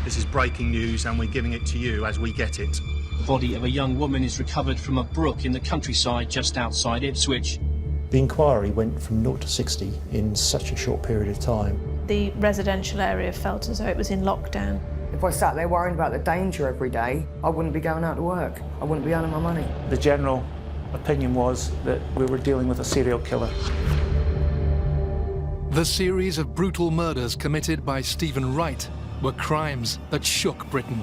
This is breaking news and we're giving it to you as we get it. The body of a young woman is recovered from a brook in the countryside just outside Ipswich. The inquiry went from 0 to 60 in such a short period of time. The residential area felt as though it was in lockdown. If I sat there worrying about the danger every day, I wouldn't be going out to work. I wouldn't be earning my money. The general opinion was that we were dealing with a serial killer. The series of brutal murders committed by Steven Wright were crimes that shook Britain.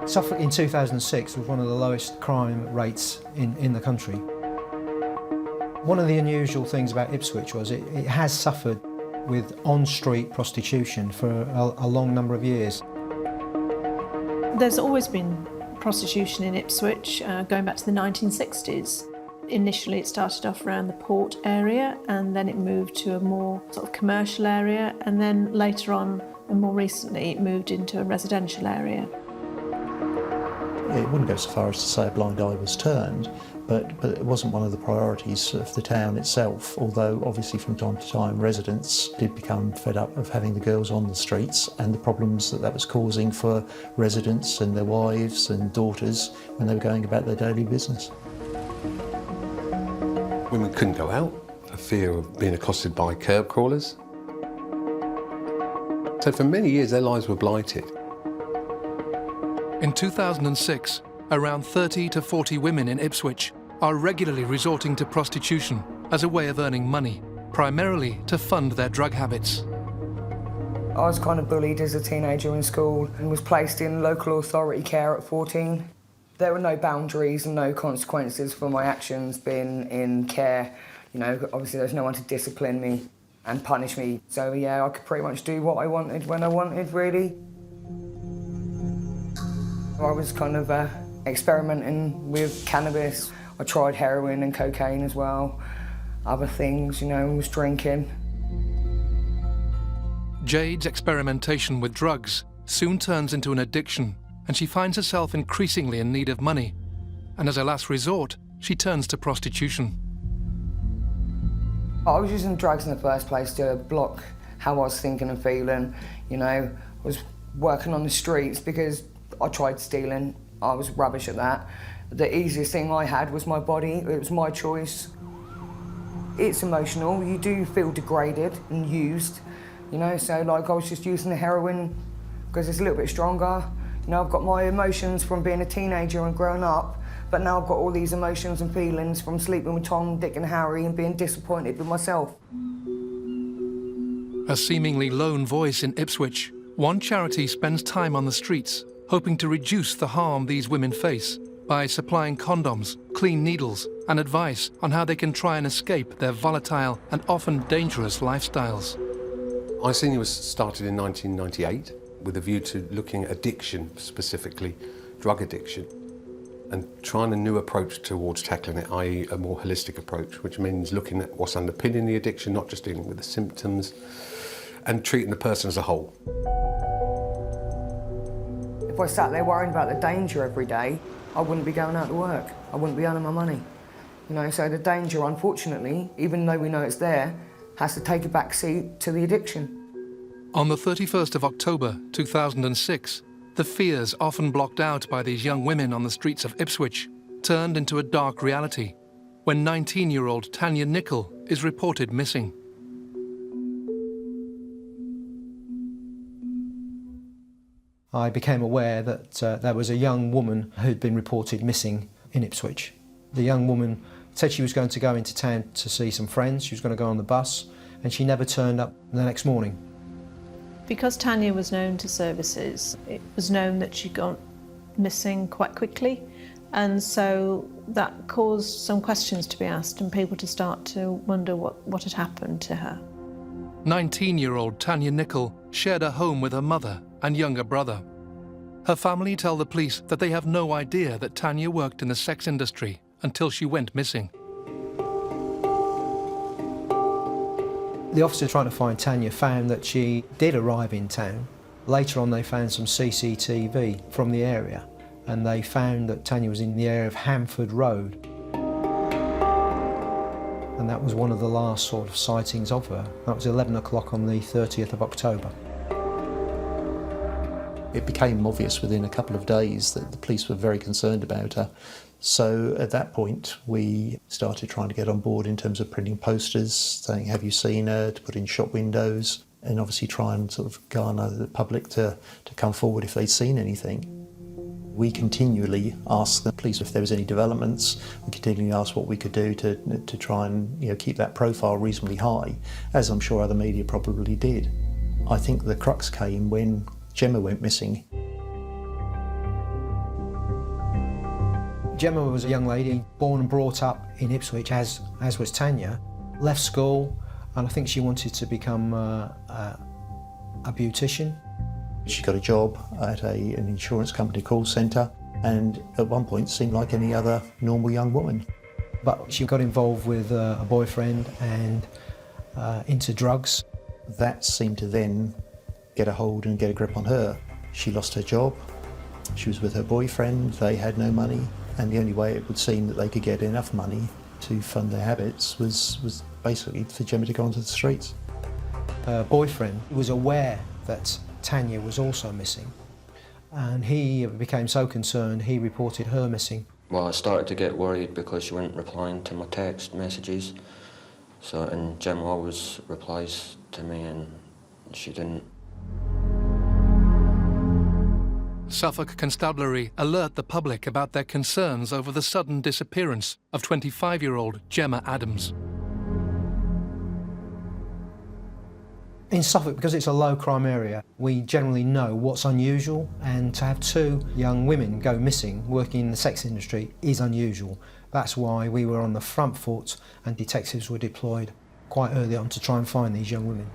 Suffolk in 2006 was one of the lowest crime rates in the country. One of the unusual things about Ipswich was it has suffered with on-street prostitution for a long number of years. There's always been prostitution in Ipswich, going back to the 1960s. Initially it started off around the port area and then it moved to a more sort of commercial area, and then later on and more recently it moved into a residential area. It wouldn't go so far as to say a blind eye was turned, but it wasn't one of the priorities of the town itself, although obviously from time to time residents did become fed up of having the girls on the streets and the problems that was causing for residents and their wives and daughters when they were going about their daily business. Women couldn't go out for fear of being accosted by curb crawlers. So for many years their lives were blighted. In 2006, around 30 to 40 women in Ipswich are regularly resorting to prostitution as a way of earning money, primarily to fund their drug habits. I was kind of bullied as a teenager in school and was placed in local authority care at 14. There were no boundaries and no consequences for my actions being in care. You know, obviously there's no one to discipline me and punish me. So yeah, I could pretty much do what I wanted when I wanted, really. I was kind of experimenting with cannabis. I tried heroin and cocaine as well, other things, you know, was drinking. Jade's experimentation with drugs soon turns into an addiction, and she finds herself increasingly in need of money. And as a last resort, she turns to prostitution. I was using drugs in the first place to block how I was thinking and feeling, you know. I was working on the streets because I tried stealing. I was rubbish at that. The easiest thing I had was my body. It was my choice. It's emotional. You do feel degraded and used, you know, so like I was just using the heroin because it's a little bit stronger. You know, I've got my emotions from being a teenager and growing up, but now I've got all these emotions and feelings from sleeping with Tom, Dick and Harry and being disappointed with myself. A seemingly lone voice in Ipswich, one charity spends time on the streets, hoping to reduce the harm these women face by supplying condoms, clean needles, and advice on how they can try and escape their volatile and often dangerous lifestyles. I Senior was started in 1998 with a view to looking at addiction, specifically drug addiction, and trying a new approach towards tackling it, i.e. a more holistic approach, which means looking at what's underpinning the addiction, not just dealing with the symptoms, and treating the person as a whole. If I sat there worrying about the danger every day, I wouldn't be going out to work. I wouldn't be earning my money. You know, so the danger, unfortunately, even though we know it's there, has to take a back seat to the addiction. On the 31st of October 2006, the fears often blocked out by these young women on the streets of Ipswich turned into a dark reality when 19-year-old Tanya Nicol is reported missing. I became aware that there was a young woman who'd been reported missing in Ipswich. The young woman said she was going to go into town to see some friends, she was going to go on the bus, and she never turned up the next morning. Because Tanya was known to services, it was known that she'd gone missing quite quickly, and so that caused some questions to be asked and people to start to wonder what had happened to her. 19-year-old Tanya Nicol shared a home with her mother and younger brother. Her family tell the police that they have no idea that Tanya worked in the sex industry until she went missing. The officer trying to find Tanya found that she did arrive in town. Later on they found some CCTV from the area, and they found that Tanya was in the area of Hamford Road. And that was one of the last sort of sightings of her. That was 11 o'clock on the 30th of October. It became obvious within a couple of days that the police were very concerned about her. So at that point, we started trying to get on board in terms of printing posters, saying, have you seen her, to put in shop windows, and obviously try and sort of garner the public to come forward if they'd seen anything. We continually asked the police if there was any developments. We continually asked what we could do to try and keep that profile reasonably high, as I'm sure other media probably did. I think the crux came when Gemma went missing. Gemma was a young lady born and brought up in Ipswich, as was Tanya. Left school, and I think she wanted to become a beautician. She got a job at an insurance company call centre, and at one point seemed like any other normal young woman. But she got involved with a boyfriend and into drugs. That seemed to then get a hold and get a grip on her. She lost her job, she was with her boyfriend, they had no money, and the only way it would seem that they could get enough money to fund their habits was basically for Gemma to go onto the streets. Her boyfriend was aware that Tanya was also missing, and he became so concerned he reported her missing. Well, I started to get worried because she wasn't replying to my text messages, and Gemma always replies to me and she didn't. Suffolk Constabulary alert the public about their concerns over the sudden disappearance of 25-year-old Gemma Adams. In Suffolk, because it's a low crime area, we generally know what's unusual, and to have two young women go missing working in the sex industry is unusual. That's why we were on the front foot and detectives were deployed quite early on to try and find these young women.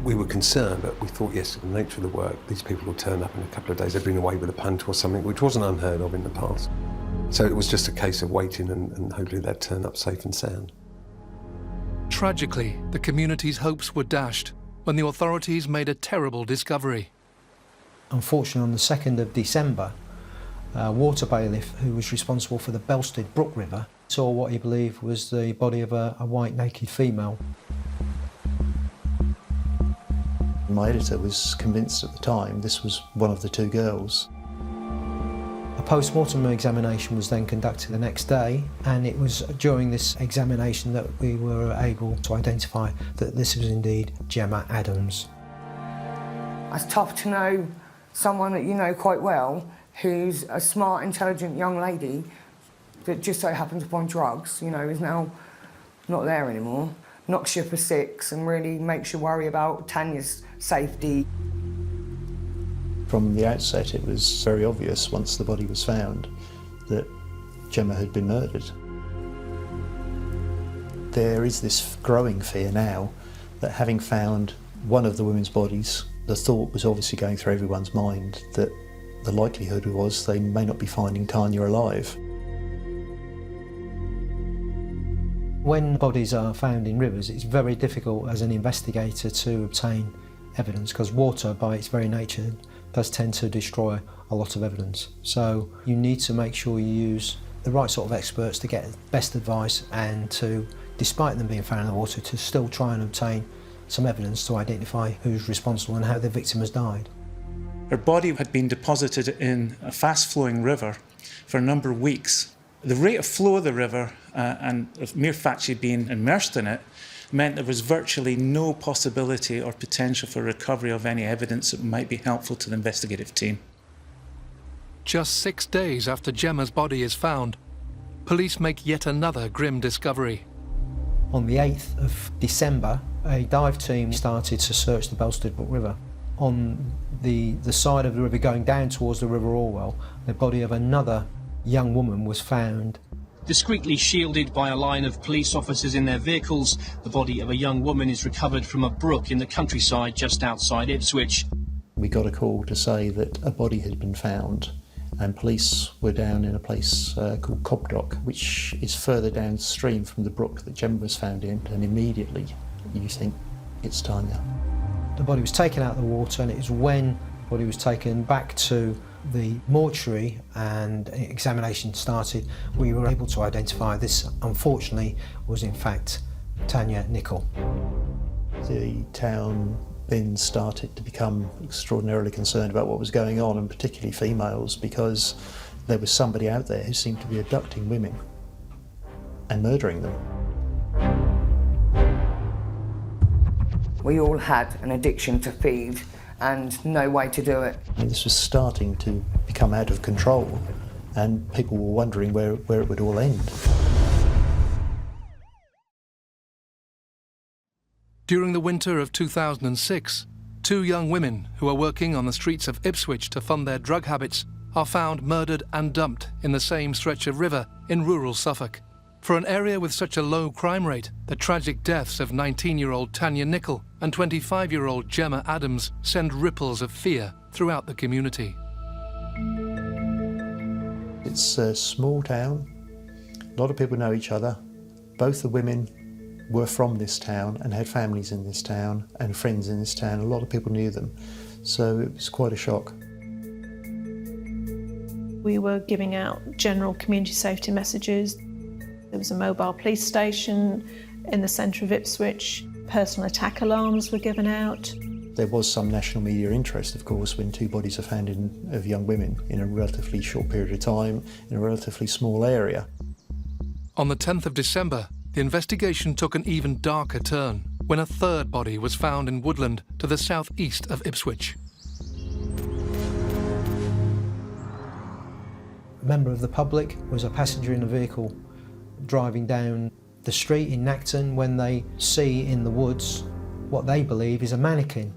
We were concerned, but we thought, yes, the nature of the work, these people will turn up in a couple of days. They've been away with a punt or something, which wasn't unheard of in the past. So it was just a case of waiting and hopefully they'd turn up safe and sound. Tragically, the community's hopes were dashed when the authorities made a terrible discovery. Unfortunately, on the 2nd of December, a water bailiff who was responsible for the Brook River saw what he believed was the body of a white naked female. My editor was convinced at the time this was one of the two girls. A post-mortem examination was then conducted the next day, and it was during this examination that we were able to identify that this was indeed Gemma Adams. It's tough to know someone that you know quite well who's a smart, intelligent young lady that just so happens upon drugs, is now not there anymore. Knocks you for six and really makes you worry about Tanya's safety. From the outset, it was very obvious once the body was found that Gemma had been murdered. There is this growing fear now that having found one of the women's bodies, the thought was obviously going through everyone's mind that the likelihood was they may not be finding Tanya alive. When bodies are found in rivers, it's very difficult as an investigator to obtain evidence because water, by its very nature, does tend to destroy a lot of evidence. So you need to make sure you use the right sort of experts to get best advice and to, despite them being found in the water, to still try and obtain some evidence to identify who's responsible and how the victim has died. Her body had been deposited in a fast-flowing river for a number of weeks. The rate of flow of the river and the mere fact she'd been immersed in it meant there was virtually no possibility or potential for recovery of any evidence that might be helpful to the investigative team. Just 6 days after Gemma's body is found, police make yet another grim discovery. On the 8th of December, a dive team started to search the Brook River. On the side of the river going down towards the River Orwell, the body of another young woman was found. Discreetly shielded by a line of police officers in their vehicles, the body of a young woman is recovered from a brook in the countryside just outside Ipswich. We got a call to say that a body had been found, and police were down in a place called Cobdock, which is further downstream from the brook that Gemma was found in, and immediately you think it's Tanya. The body was taken out of the water, and it was when the body was taken back to the mortuary and examination started, we were able to identify this, unfortunately, was in fact Tanya Nicol. The town then started to become extraordinarily concerned about what was going on, and particularly females, because there was somebody out there who seemed to be abducting women and murdering them. We all had an addiction to feed and no way to do it. And this was starting to become out of control, and people were wondering where it would all end. During the winter of 2006, 2 young women who are working on the streets of Ipswich to fund their drug habits are found murdered and dumped in the same stretch of river in rural Suffolk. For an area with such a low crime rate, the tragic deaths of 19-year-old Tanya Nicol and 25-year-old Gemma Adams send ripples of fear throughout the community. It's a small town, a lot of people know each other. Both the women were from this town and had families in this town and friends in this town. A lot of people knew them, so it was quite a shock. We were giving out general community safety messages. There was a mobile police station in the centre of Ipswich. Personal attack alarms were given out. There was some national media interest, of course, when 2 bodies are found of young women in a relatively short period of time, in a relatively small area. On the 10th of December, the investigation took an even darker turn when a 3rd body was found in Woodland to the southeast of Ipswich. A member of the public was a passenger in a vehicle driving down the street in Nacton when they see in the woods what they believe is a mannequin.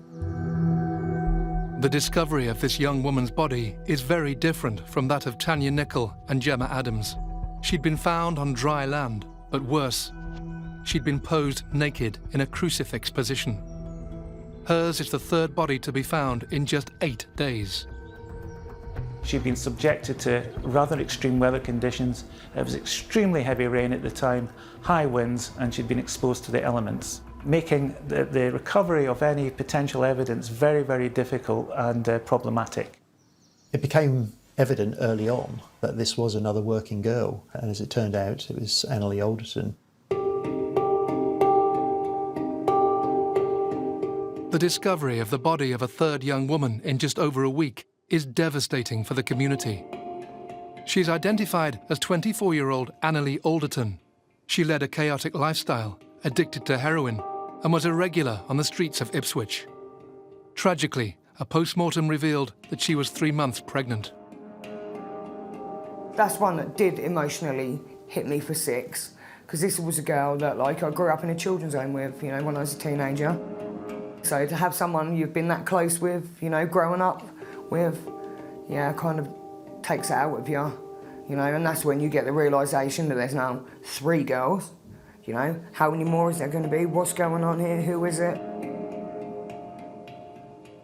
The discovery of this young woman's body is very different from that of Tanya Nicol and Gemma Adams. She'd been found on dry land, but worse, she'd been posed naked in a crucifix position. Hers is the 3rd body to be found in just 8 days. She'd been subjected to rather extreme weather conditions. It was extremely heavy rain at the time, high winds, and she'd been exposed to the elements, making the recovery of any potential evidence very, very difficult and problematic. It became evident early on that this was another working girl, and as it turned out, it was Anneli Alderton. The discovery of the body of a 3rd young woman in just over a week is devastating for the community. She's identified as 24-year-old Anneli Alderton. She led a chaotic lifestyle, addicted to heroin, and was a regular on the streets of Ipswich. Tragically, a post-mortem revealed that she was 3 months pregnant. That's one that did emotionally hit me for 6, because this was a girl that, like, I grew up in a children's home with, you know, when I was a teenager. So to have someone you've been that close with, you know, growing up with, yeah, kind of takes it out of you, you know, and that's when you get the realisation that there's now 3 girls, you know, how many more is there going to be, what's going on here, who is it?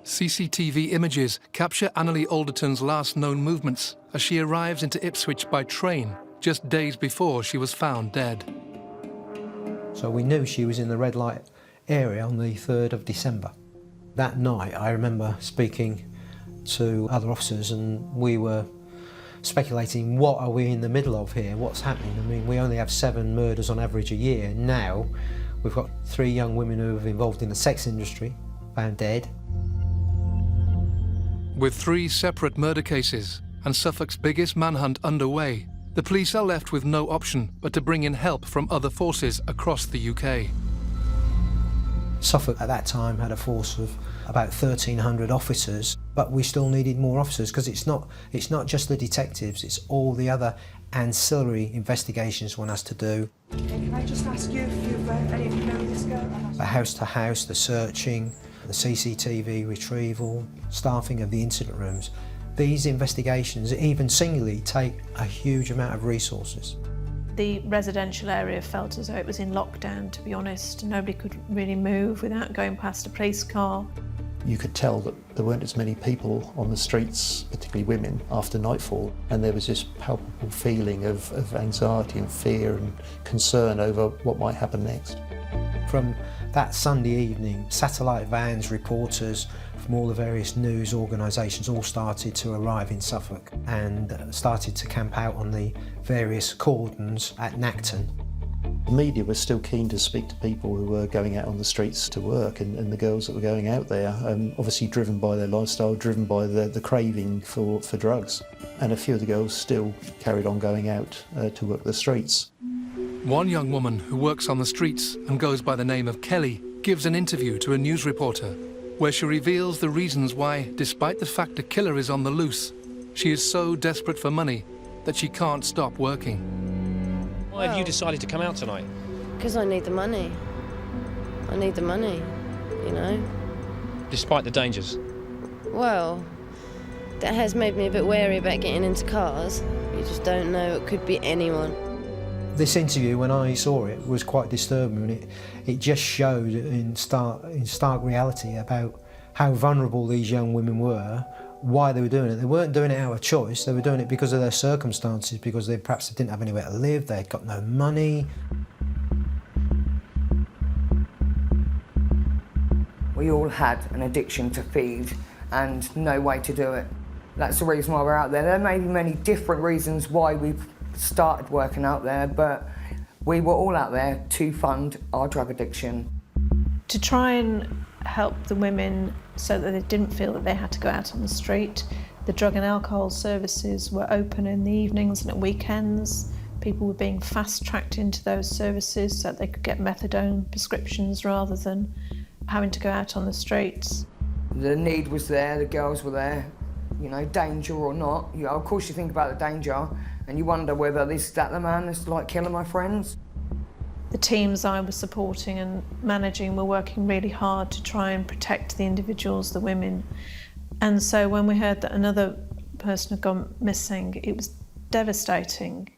CCTV images capture Anneli Alderton's last known movements as she arrives into Ipswich by train just days before she was found dead. So we knew she was in the red light area on the 3rd of December. That night I remember speaking to other officers, and we were speculating, what are we in the middle of here, what's happening? I mean, we only have 7 murders on average a year. Now we've got 3 young women who are involved in the sex industry found dead. With 3 separate murder cases and Suffolk's biggest manhunt underway, the police are left with no option but to bring in help from other forces across the UK. Suffolk at that time had a force of about 1,300 officers, but we still needed more officers, because it's not just the detectives, it's all the other ancillary investigations one has to do. Can I just ask you if you've any of you know this girl? The house to house, the searching, the CCTV retrieval, staffing of the incident rooms. These investigations, even singly, take a huge amount of resources. The residential area felt as though it was in lockdown, to be honest. Nobody could really move without going past a police car. You could tell that there weren't as many people on the streets, particularly women, after nightfall, and there was this palpable feeling of anxiety and fear and concern over what might happen next. From that Sunday evening, satellite vans, reporters from all the various news organisations all started to arrive in Suffolk and started to camp out on the various cordons at Nacton. The media was still keen to speak to people who were going out on the streets to work and the girls that were going out there, obviously driven by their lifestyle, driven by the craving for drugs. And a few of the girls still carried on going out to work the streets. One young woman who works on the streets and goes by the name of Kelly gives an interview to a news reporter where she reveals the reasons why, despite the fact a killer is on the loose, she is so desperate for money that she can't stop working. Why have you decided to come out tonight? Because I need the money. I need the money, you know. Despite the dangers? Well, that has made me a bit wary about getting into cars. You just don't know, it could be anyone. This interview, when I saw it, was quite disturbing. It just showed in stark reality about how vulnerable these young women were, why they were doing it. They weren't doing it out of choice, they were doing it because of their circumstances, because they perhaps didn't have anywhere to live, they had got no money. We all had an addiction to feed and no way to do it. That's the reason why we're out there. There may be many different reasons why we've started working out there, but we were all out there to fund our drug addiction. To try and help the women so that they didn't feel that they had to go out on the street, the drug and alcohol services were open in the evenings and at weekends. People were being fast-tracked into those services so that they could get methadone prescriptions rather than having to go out on the streets. The need was there, the girls were there, you know, danger or not. You know, of course you think about the danger and you wonder whether this is that the man that's like killing my friends. The teams I was supporting and managing were working really hard to try and protect the individuals, the women. And so when we heard that another person had gone missing, it was devastating.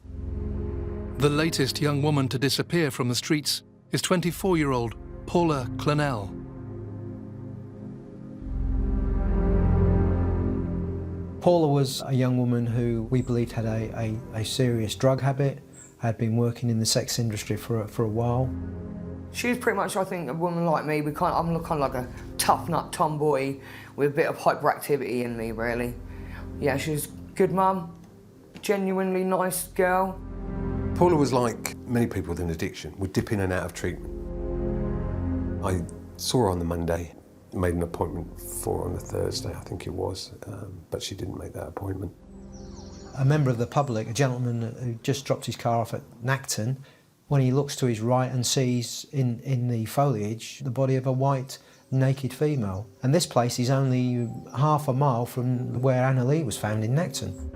The latest young woman to disappear from the streets is 24-year-old Paula Clennell. Paula was a young woman who we believed had a serious drug habit, had been working in the sex industry for a while. She was pretty much, I think, a woman like me. I'm kind of like a tough nut tomboy with a bit of hyperactivity in me, really. Yeah, she was a good mum, genuinely nice girl. Paula was like many people with an addiction, would dip in and out of treatment. I saw her on the Monday, made an appointment for her on the Thursday, I think it was, but she didn't make that appointment. A member of the public, a gentleman who just dropped his car off at Nacton, when he looks to his right and sees in the foliage the body of a white, naked female. And this place is only half a mile from where Annalee was found in Nacton.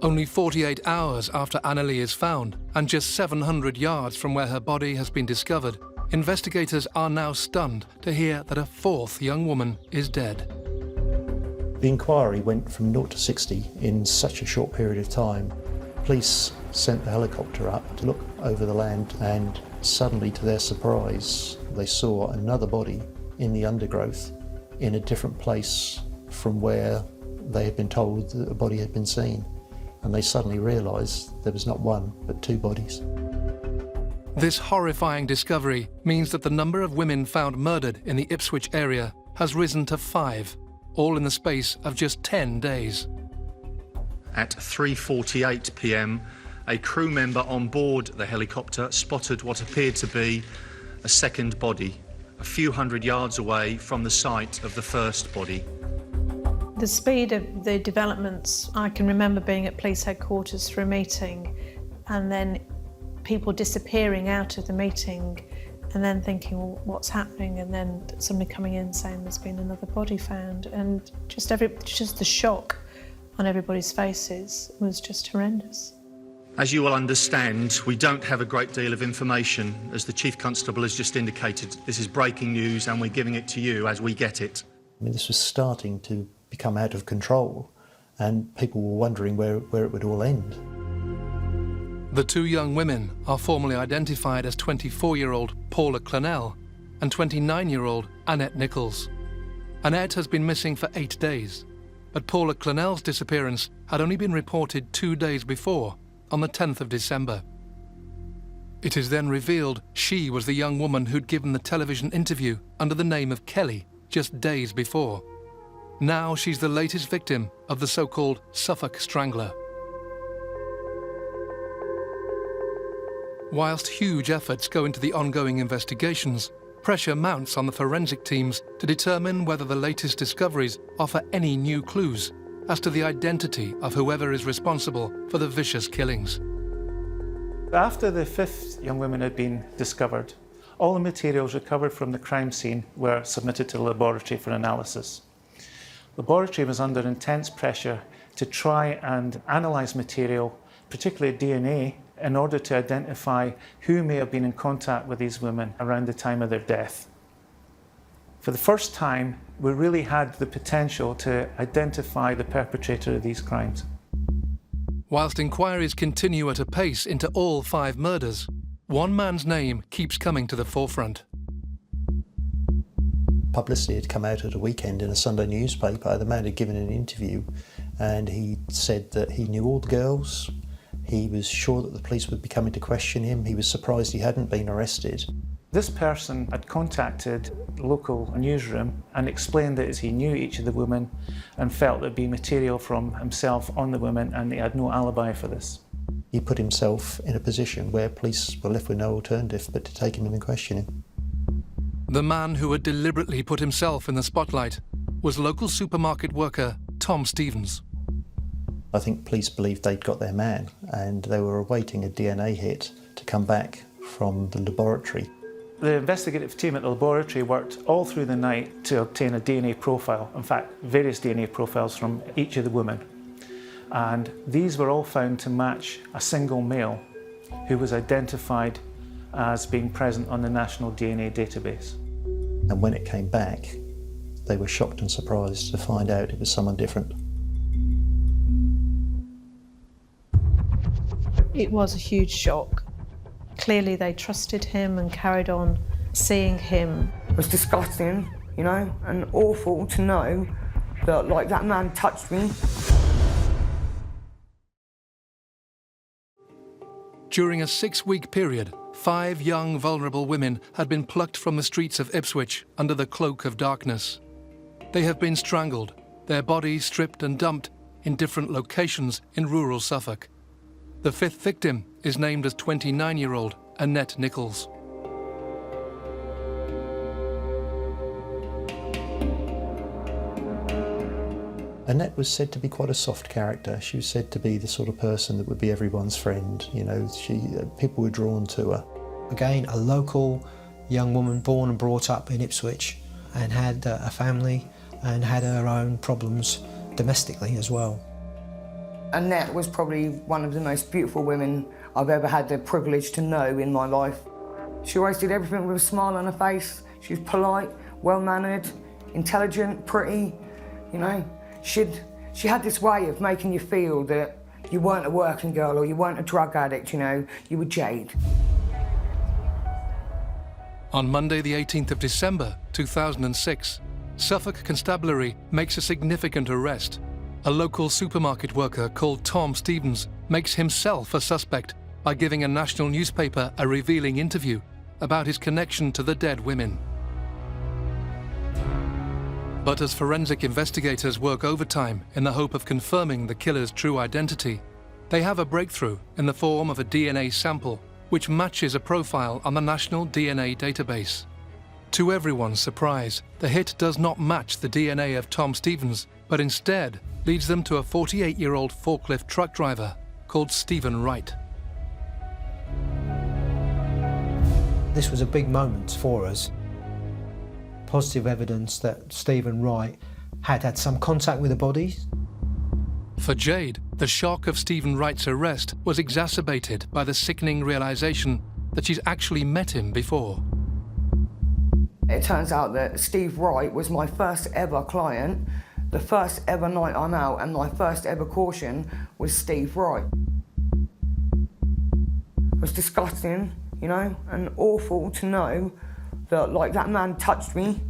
Only 48 hours after Annalee is found, and just 700 yards from where her body has been discovered, investigators are now stunned to hear that a fourth young woman is dead. The inquiry went from 0 to 60 in such a short period of time. Police sent the helicopter up to look over the land, and suddenly, to their surprise, they saw another body in the undergrowth in a different place from where they had been told that a body had been seen. And they suddenly realised there was not one, but two bodies. This horrifying discovery means that the number of women found murdered in the Ipswich area has risen to 5, all in the space of just 10 days. At 3:48 p.m, a crew member on board the helicopter spotted what appeared to be a second body, a few hundred yards away from the site of the first body. The speed of the developments, I can remember being at police headquarters for a meeting and then people disappearing out of the meeting and then thinking, well, what's happening? And then somebody coming in saying there's been another body found, and just the shock on everybody's faces was just horrendous. As you will understand, we don't have a great deal of information. As the Chief Constable has just indicated, this is breaking news and we're giving it to you as we get it. I mean, this was starting to become out of control and people were wondering where it would all end. The two young women are formally identified as 24-year-old Paula Clennell and 29-year-old Annette Nichols. Annette has been missing for 8 days, but Paula Clennell's disappearance had only been reported 2 days before, on the 10th of December. It is then revealed she was the young woman who'd given the television interview under the name of Kelly just days before. Now she's the latest victim of the so-called Suffolk Strangler. Whilst huge efforts go into the ongoing investigations, pressure mounts on the forensic teams to determine whether the latest discoveries offer any new clues as to the identity of whoever is responsible for the vicious killings. After the 5th young woman had been discovered, all the materials recovered from the crime scene were submitted to the laboratory for analysis. The laboratory was under intense pressure to try and analyse material, particularly DNA, in order to identify who may have been in contact with these women around the time of their death. For the first time, we really had the potential to identify the perpetrator of these crimes. Whilst inquiries continue at a pace into all 5 murders, one man's name keeps coming to the forefront. Publicity had come out at a weekend in a Sunday newspaper. The man had given an interview and he said that he knew all the girls. He was sure that the police would be coming to question him. He was surprised he hadn't been arrested. This person had contacted the local newsroom and explained that he knew each of the women and felt there'd be material from himself on the women and he had no alibi for this. He put himself in a position where police were left with no alternative but to take him in and question him. The man who had deliberately put himself in the spotlight was local supermarket worker Tom Stevens. I think police believed they'd got their man and they were awaiting a DNA hit to come back from the laboratory. The investigative team at the laboratory worked all through the night to obtain a DNA profile, in fact, various DNA profiles from each of the women. And these were all found to match a single male who was identified as being present on the national DNA database. And when it came back, they were shocked and surprised to find out it was someone different. It was a huge shock. Clearly they trusted him and carried on seeing him. It was disgusting, you know, and awful to know that, like, that man touched me. During a 6-week period, 5 young, vulnerable women had been plucked from the streets of Ipswich under the cloak of darkness. They have been strangled, their bodies stripped and dumped in different locations in rural Suffolk. The 5th victim is named as 29-year-old Annette Nichols. Annette was said to be quite a soft character. She was said to be the sort of person that would be everyone's friend. You know, people were drawn to her. Again, a local young woman born and brought up in Ipswich and had a family and had her own problems domestically as well. Annette was probably one of the most beautiful women I've ever had the privilege to know in my life. She always did everything with a smile on her face. She was polite, well-mannered, intelligent, pretty, you know. She had this way of making you feel that you weren't a working girl or you weren't a drug addict, you know, you were Jade. On Monday the 18th of December 2006, Suffolk Constabulary makes a significant arrest. A local supermarket worker called Tom Stevens makes himself a suspect by giving a national newspaper a revealing interview about his connection to the dead women. But as forensic investigators work overtime in the hope of confirming the killer's true identity, they have a breakthrough in the form of a DNA sample which matches a profile on the national DNA database. To everyone's surprise, the hit does not match the DNA of Tom Stevens, but instead leads them to a 48-year-old forklift truck driver called Steven Wright. This was a big moment for us. Positive evidence that Steven Wright had had some contact with the bodies. For Jade, the shock of Steven Wright's arrest was exacerbated by the sickening realization that she's actually met him before. It turns out that Steve Wright was my first ever client. The first ever night I'm out and my first ever caution was Steve Wright. It was disgusting, you know, and awful to know that, like, that man touched me.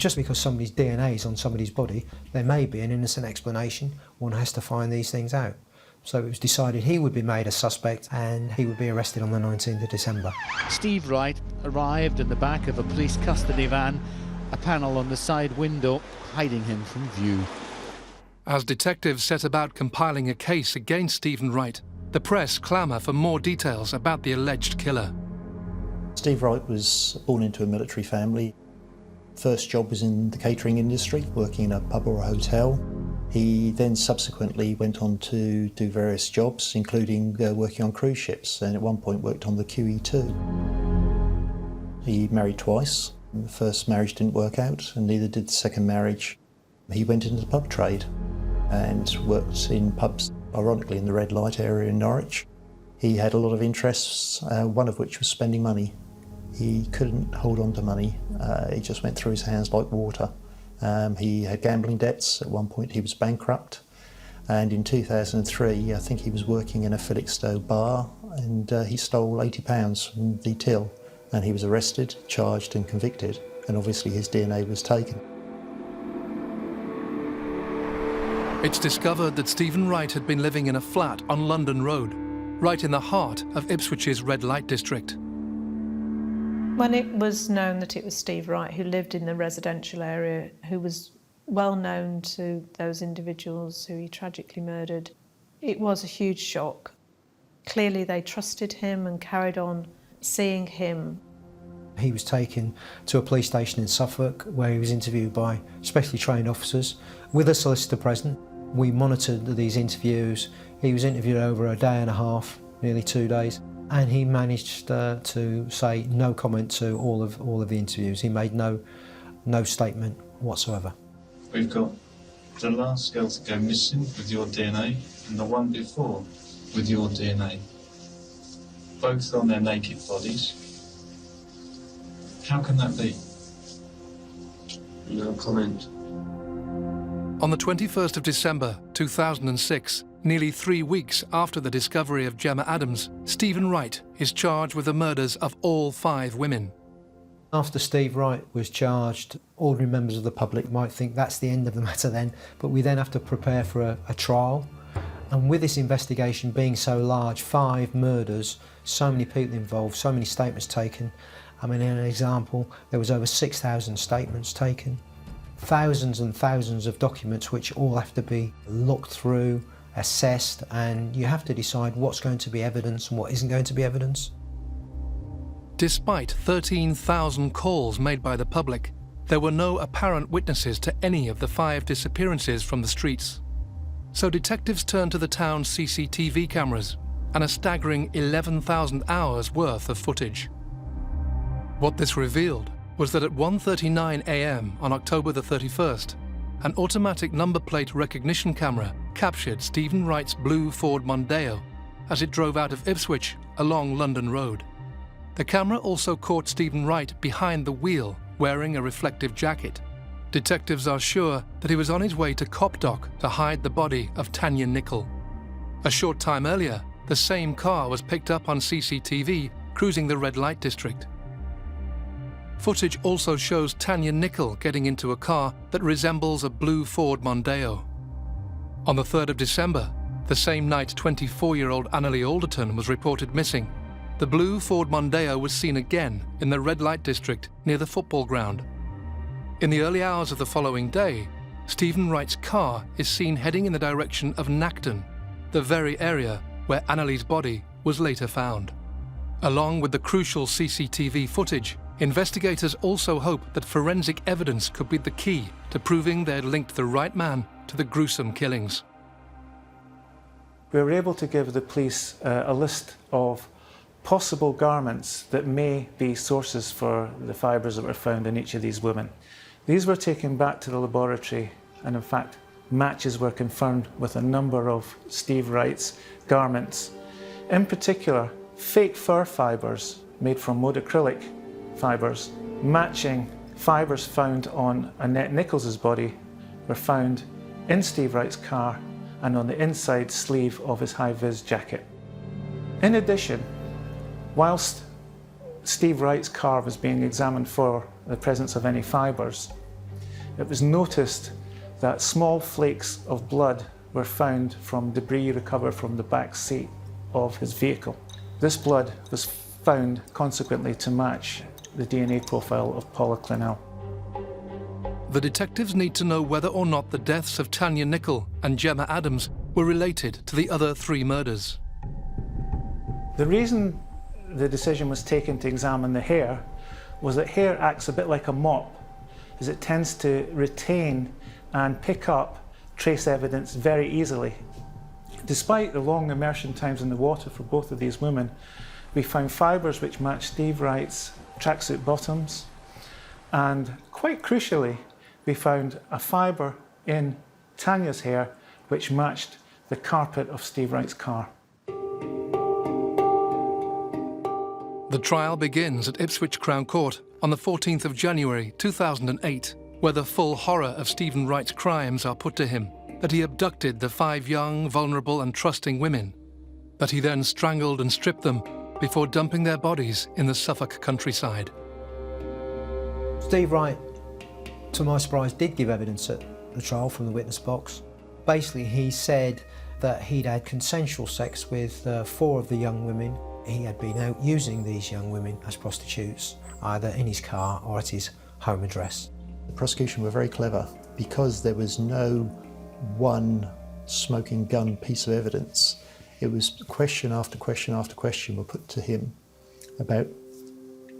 Just because somebody's DNA is on somebody's body, there may be an innocent explanation. One has to find these things out. So it was decided he would be made a suspect and he would be arrested on the 19th of December. Steve Wright arrived in the back of a police custody van, a panel on the side window hiding him from view. As detectives set about compiling a case against Steven Wright, the press clamour for more details about the alleged killer. Steve Wright was born into a military family. First job was in the catering industry, working in a pub or a hotel. He then subsequently went on to do various jobs, including working on cruise ships, and at one point worked on the QE2. He married twice. The first marriage didn't work out, and neither did the second marriage. He went into the pub trade and worked in pubs, ironically in the red light area in Norwich. He had a lot of interests, one of which was spending money. He couldn't hold on to money. It just went through his hands like water. He had gambling debts. At one point he was bankrupt, and in 2003 I think he was working in a Felixstowe bar, and he stole £80 from the till, and he was arrested, charged and convicted, and obviously his DNA was taken. It's discovered that Steven Wright had been living in a flat on London Road, right in the heart of Ipswich's red light district. When it was known that it was Steve Wright who lived in the residential area, who was well known to those individuals who he tragically murdered, it was a huge shock. Clearly they trusted him and carried on seeing him. He was taken to a police station in Suffolk where he was interviewed by specially trained officers with a solicitor present. We monitored these interviews. He was interviewed over a day and a half, nearly 2 days. And he managed to say no comment to all of the interviews. He made no statement whatsoever. We've got the last girl to go missing with your DNA and the one before with your DNA. Both on their naked bodies. How can that be? No comment. On the 21st of December 2006, nearly 3 weeks after the discovery of Gemma Adams, Steven Wright is charged with the murders of all 5 women. After Steve Wright was charged, ordinary members of the public might think that's the end of the matter then, but we then have to prepare for a trial. And with this investigation being so large, 5 murders, so many people involved, so many statements taken. I mean, in an example, there was over 6,000 statements taken, thousands and thousands of documents which all have to be looked through, assessed, and you have to decide what's going to be evidence and what isn't going to be evidence. Despite 13,000 calls made by the public, there were no apparent witnesses to any of the 5 disappearances from the streets. So detectives turned to the town's CCTV cameras and a staggering 11,000 hours worth of footage. What this revealed was that at 1:39 a.m. on October the 31st, an automatic number plate recognition camera captured Steven Wright's blue Ford Mondeo as it drove out of Ipswich along London Road. The camera also caught Steven Wright behind the wheel, wearing a reflective jacket. Detectives are sure that he was on his way to Copdock to hide the body of Tanya Nicol. A short time earlier, the same car was picked up on CCTV cruising the red light district. Footage also shows Tanya Nicol getting into a car that resembles a blue Ford Mondeo. On the 3rd of December, the same night 24-year-old Annalie Alderton was reported missing, the blue Ford Mondeo was seen again in the red light district near the football ground. In the early hours of the following day, Steven Wright's car is seen heading in the direction of Nacton, the very area where Annalie's body was later found. Along with the crucial CCTV footage, investigators also hope that forensic evidence could be the key to proving they had linked the right man to the gruesome killings. We were able to give the police a list of possible garments that may be sources for the fibres that were found in each of these women. These were taken back to the laboratory, and in fact matches were confirmed with a number of Steve Wright's garments. In particular, fake fur fibres made from modacrylic fibres matching fibres found on Annette Nichols's body were found in Steve Wright's car and on the inside sleeve of his high-vis jacket. In addition, whilst Steve Wright's car was being examined for the presence of any fibres, it was noticed that small flakes of blood were found from debris recovered from the back seat of his vehicle. This blood was found consequently to match the DNA profile of Paula Clennell. The detectives need to know whether or not the deaths of Tanya Nicol and Gemma Adams were related to the other 3 murders. The reason the decision was taken to examine the hair was that hair acts a bit like a mop, as it tends to retain and pick up trace evidence very easily. Despite the long immersion times in the water for both of these women, we found fibres which matched Steve Wright's tracksuit bottoms, and quite crucially, we found a fibre in Tanya's hair which matched the carpet of Steve Wright's car. The trial begins at Ipswich Crown Court on the 14th of January 2008, where the full horror of Steven Wright's crimes are put to him, that he abducted the 5 young, vulnerable and trusting women, that he then strangled and stripped them before dumping their bodies in the Suffolk countryside. Steve Wright, to my surprise, did give evidence at the trial from the witness box. Basically, he said that he'd had consensual sex with 4 of the young women. He had been out using these young women as prostitutes, either in his car or at his home address. The prosecution were very clever because there was no one smoking gun piece of evidence. It was question after question after question were put to him about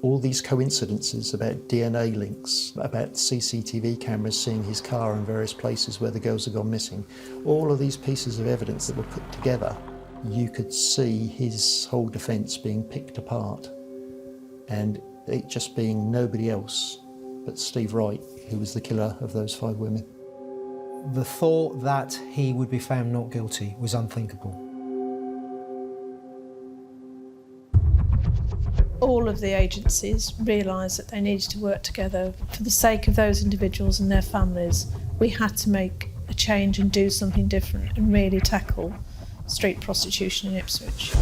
all these coincidences, about DNA links, about CCTV cameras seeing his car in various places where the girls had gone missing. All of these pieces of evidence that were put together, you could see his whole defence being picked apart and it just being nobody else but Steve Wright who was the killer of those 5 women. The thought that he would be found not guilty was unthinkable. All of the agencies realised that they needed to work together for the sake of those individuals and their families. We had to make a change and do something different and really tackle street prostitution in Ipswich.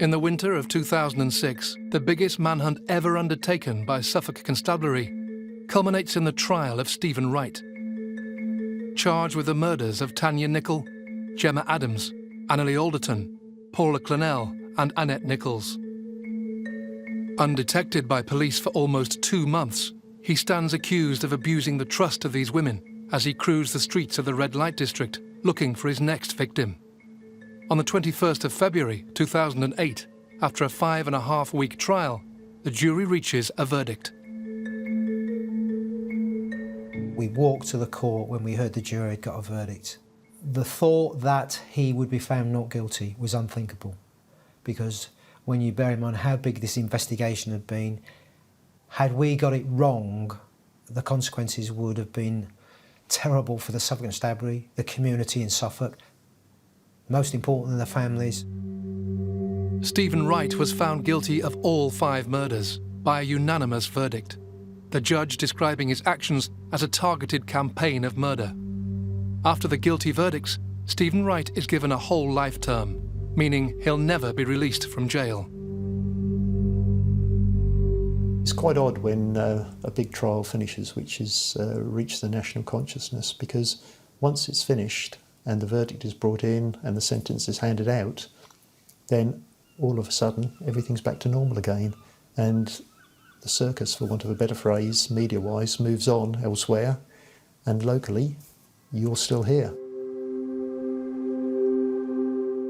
In the winter of 2006, the biggest manhunt ever undertaken by Suffolk Constabulary culminates in the trial of Steven Wright, charged with the murders of Tanya Nicol, Gemma Adams, Annalie Alderton, Paula Clennell and Annette Nichols. Undetected by police for almost 2 months, he stands accused of abusing the trust of these women as he cruised the streets of the red light district looking for his next victim. On the 21st of February 2008, after a 5.5-week trial, the jury reaches a verdict. We walked to the court when we heard the jury had got a verdict. The thought that he would be found not guilty was unthinkable, because when you bear in mind how big this investigation had been, had we got it wrong, the consequences would have been terrible for the Suffolk Constabulary, the community in Suffolk, most important, the families. Steven Wright was found guilty of all 5 murders by a unanimous verdict, the judge describing his actions as a targeted campaign of murder. After the guilty verdicts, Steven Wright is given a whole life term, meaning he'll never be released from jail. It's quite odd when a big trial finishes, which has reached the national consciousness, because once it's finished and the verdict is brought in and the sentence is handed out, then all of a sudden everything's back to normal again. And the circus, for want of a better phrase, media-wise, moves on elsewhere, and locally, you're still here.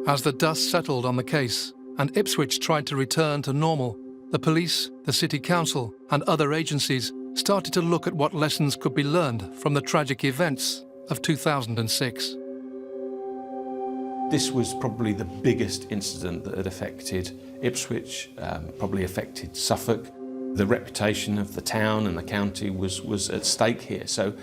As the dust settled on the case and Ipswich tried to return to normal, the police, the city council and other agencies started to look at what lessons could be learned from the tragic events of 2006. This was probably the biggest incident that had affected Ipswich, probably affected Suffolk. The reputation of the town and the county was at stake here. So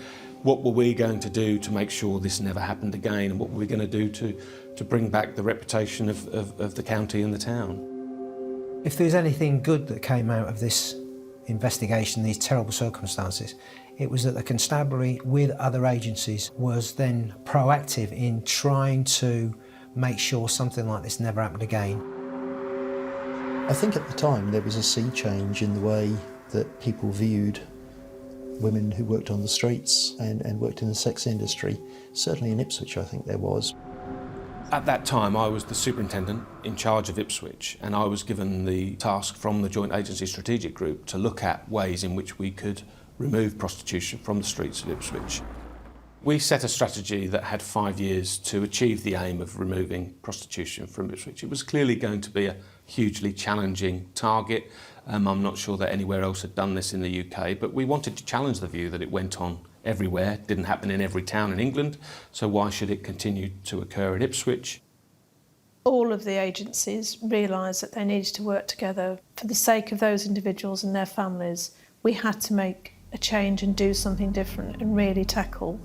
what were we going to do to make sure this never happened again? And what were we going to do to bring back the reputation of the county and the town? If there's anything good that came out of this investigation, these terrible circumstances, it was that the constabulary with other agencies was then proactive in trying to make sure something like this never happened again. I think at the time there was a sea change in the way that people viewed women who worked on the streets and worked in the sex industry. Certainly in Ipswich, I think there was. At that time, I was the superintendent in charge of Ipswich, and I was given the task from the Joint Agency Strategic Group to look at ways in which we could remove prostitution from the streets of Ipswich. We set a strategy that had 5 years to achieve the aim of removing prostitution from Ipswich. It was clearly going to be a hugely challenging target. I'm not sure that anywhere else had done this in the UK, but we wanted to challenge the view that it went on everywhere, didn't happen in every town in England, so why should it continue to occur in Ipswich? All of the agencies realised that they needed to work together for the sake of those individuals and their families. We had to make a change and do something different and really tackle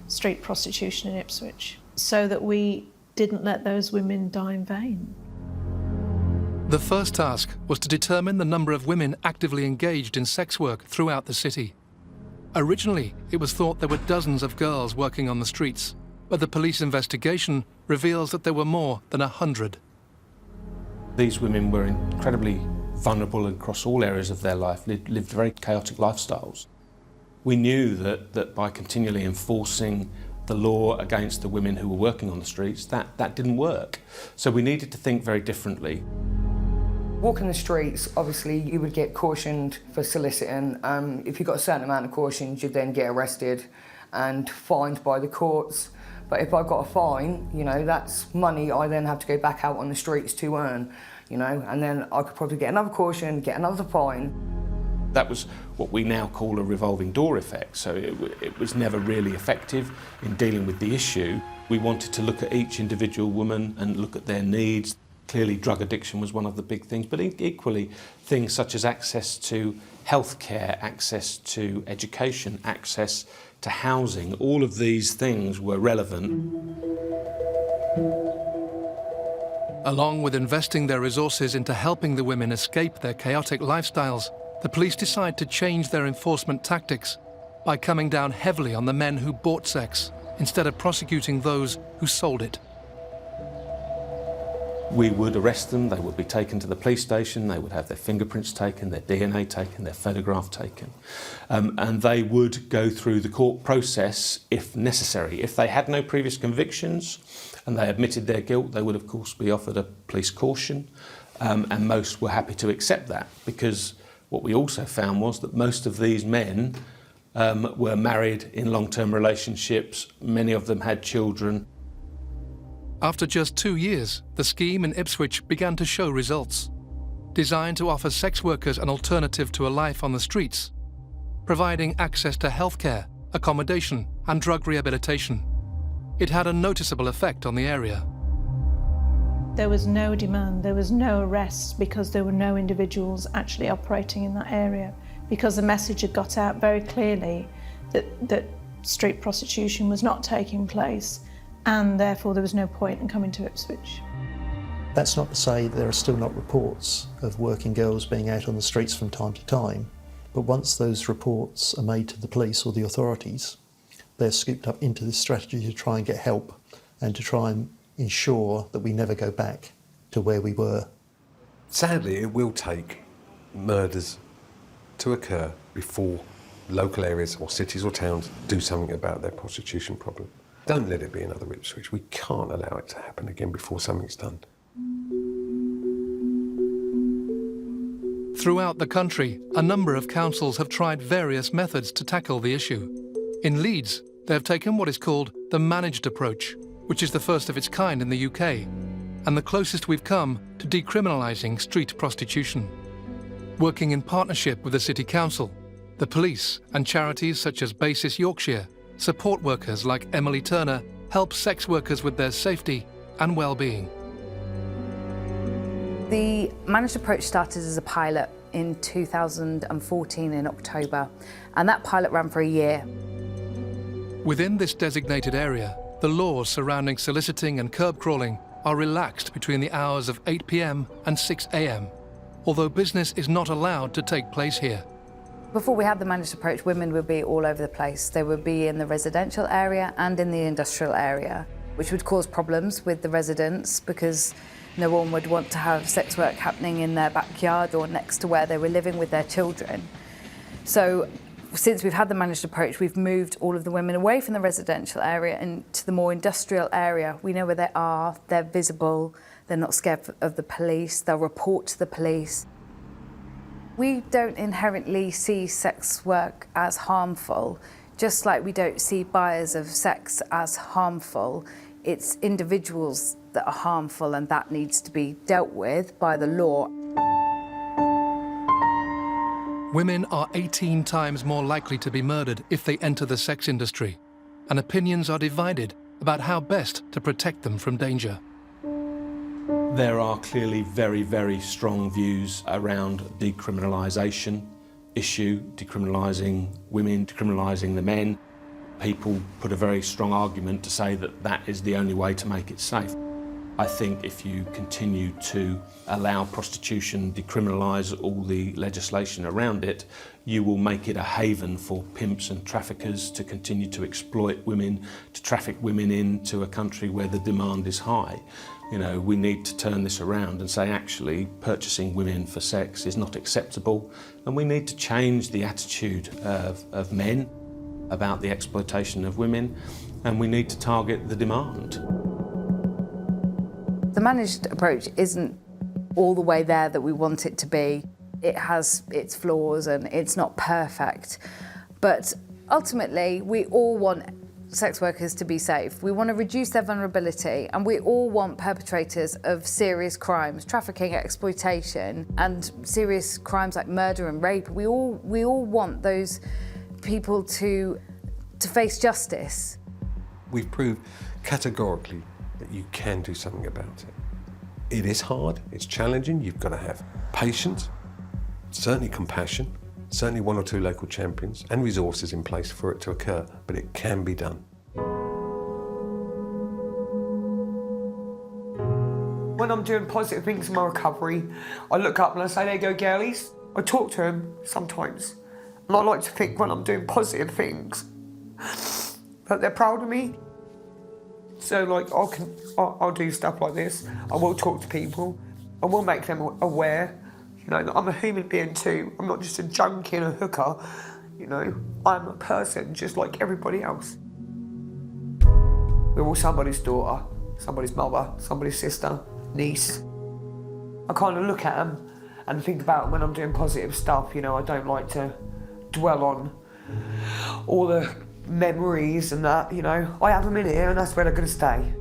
street prostitution in Ipswich so that we didn't let those women die in vain. The first task was to determine the number of women actively engaged in sex work throughout the city. Originally, it was thought there were dozens of girls working on the streets, but the police investigation reveals that there were more than 100. These women were incredibly vulnerable across all areas of their life, lived very chaotic lifestyles. We knew that by continually enforcing the law against the women who were working on the streets, that didn't work. So we needed to think very differently. Walking the streets, obviously you would get cautioned for soliciting. If you got a certain amount of cautions, you'd then get arrested and fined by the courts. But if I got a fine, you know, that's money I then have to go back out on the streets to earn, you know, and then I could probably get another caution, get another fine. That was what we now call a revolving door effect, so it was never really effective in dealing with the issue. We wanted to look at each individual woman and look at their needs. Clearly drug addiction was one of the big things, but equally things such as access to healthcare, access to education, access to housing, all of these things were relevant. Along with investing their resources into helping the women escape their chaotic lifestyles, the police decide to change their enforcement tactics by coming down heavily on the men who bought sex instead of prosecuting those who sold it. We would arrest them, they would be taken to the police station, they would have their fingerprints taken, their DNA taken, their photograph taken, and they would go through the court process if necessary. If they had no previous convictions and they admitted their guilt, they would of course be offered a police caution, and most were happy to accept that, because what we also found was that most of these men were married in long-term relationships, many of them had children. After just 2 years, the scheme in Ipswich began to show results. Designed to offer sex workers an alternative to a life on the streets, providing access to healthcare, accommodation and drug rehabilitation. It had a noticeable effect on the area. There was no demand, there was no arrests because there were no individuals actually operating in that area, because the message had got out very clearly that street prostitution was not taking place, and therefore there was no point in coming to Ipswich. That's not to say there are still not reports of working girls being out on the streets from time to time, but once those reports are made to the police or the authorities, they're scooped up into this strategy to try and get help and to try and ensure that we never go back to where we were. Sadly, it will take murders to occur before local areas or cities or towns do something about their prostitution problem. Don't let it be another Ipswich. We can't allow it to happen again before something's done. Throughout the country, a number of councils have tried various methods to tackle the issue. In Leeds, they have taken what is called the managed approach, which is the first of its kind in the UK, and the closest we've come to decriminalising street prostitution. Working in partnership with the City Council, the police and charities such as Basis Yorkshire, support workers like Emily Turner help sex workers with their safety and well-being. The managed approach started as a pilot in 2014 in October, and that pilot ran for a year. Within this designated area, the laws surrounding soliciting and curb crawling are relaxed between the hours of 8 p.m. and 6 a.m, although business is not allowed to take place here. Before we had the managed approach, women would be all over the place. They would be in the residential area and in the industrial area, which would cause problems with the residents because No one would want to have sex work happening in their backyard or next to where they were living with their children. So since we've had the managed approach, we've moved all of the women away from the residential area into the more industrial area. We know where they are, they're visible, they're not scared of the police, they'll report to the police. We don't inherently see sex work as harmful, just like we don't see buyers of sex as harmful. It's individuals that are harmful, and that needs to be dealt with by the law. Women are 18 times more likely to be murdered if they enter the sex industry, and opinions are divided about how best to protect them from danger. There are clearly very, very strong views around decriminalisation issue, decriminalising women, decriminalising the men. People put a very strong argument to say that that is the only way to make it safe. I think if you continue to allow prostitution, decriminalise all the legislation around it, you will make it a haven for pimps and traffickers to continue to exploit women, to traffic women into a country where the demand is high. You know, we need to turn this around and say, actually, purchasing women for sex is not acceptable, and we need to change the attitude of men about the exploitation of women, and we need to target the demand. The managed approach isn't all the way there that we want it to be. It has its flaws and it's not perfect. But ultimately, we all want sex workers to be safe. We want to reduce their vulnerability, and we all want perpetrators of serious crimes, trafficking, exploitation, and serious crimes like murder and rape. We all want those people to face justice. We've proved categorically that you can do something about it. It is hard, it's challenging, you've got to have patience, certainly compassion, certainly 1 or 2 local champions and resources in place for it to occur, but it can be done. When I'm doing positive things in my recovery, I look up and I say, there you go, girlies. I talk to them sometimes, and I like to think when I'm doing positive things that they're proud of me. So like I'll do stuff like this. I will talk to people. I will make them aware, you know, that I'm a human being too. I'm not just a junkie and a hooker, you know. I'm a person just like everybody else. We're all somebody's daughter, somebody's mother, somebody's sister, niece. I kind of look at them and think about them when I'm doing positive stuff, you know. I don't like to dwell on all the memories and that, you know. I have them in here and that's where they're going to stay.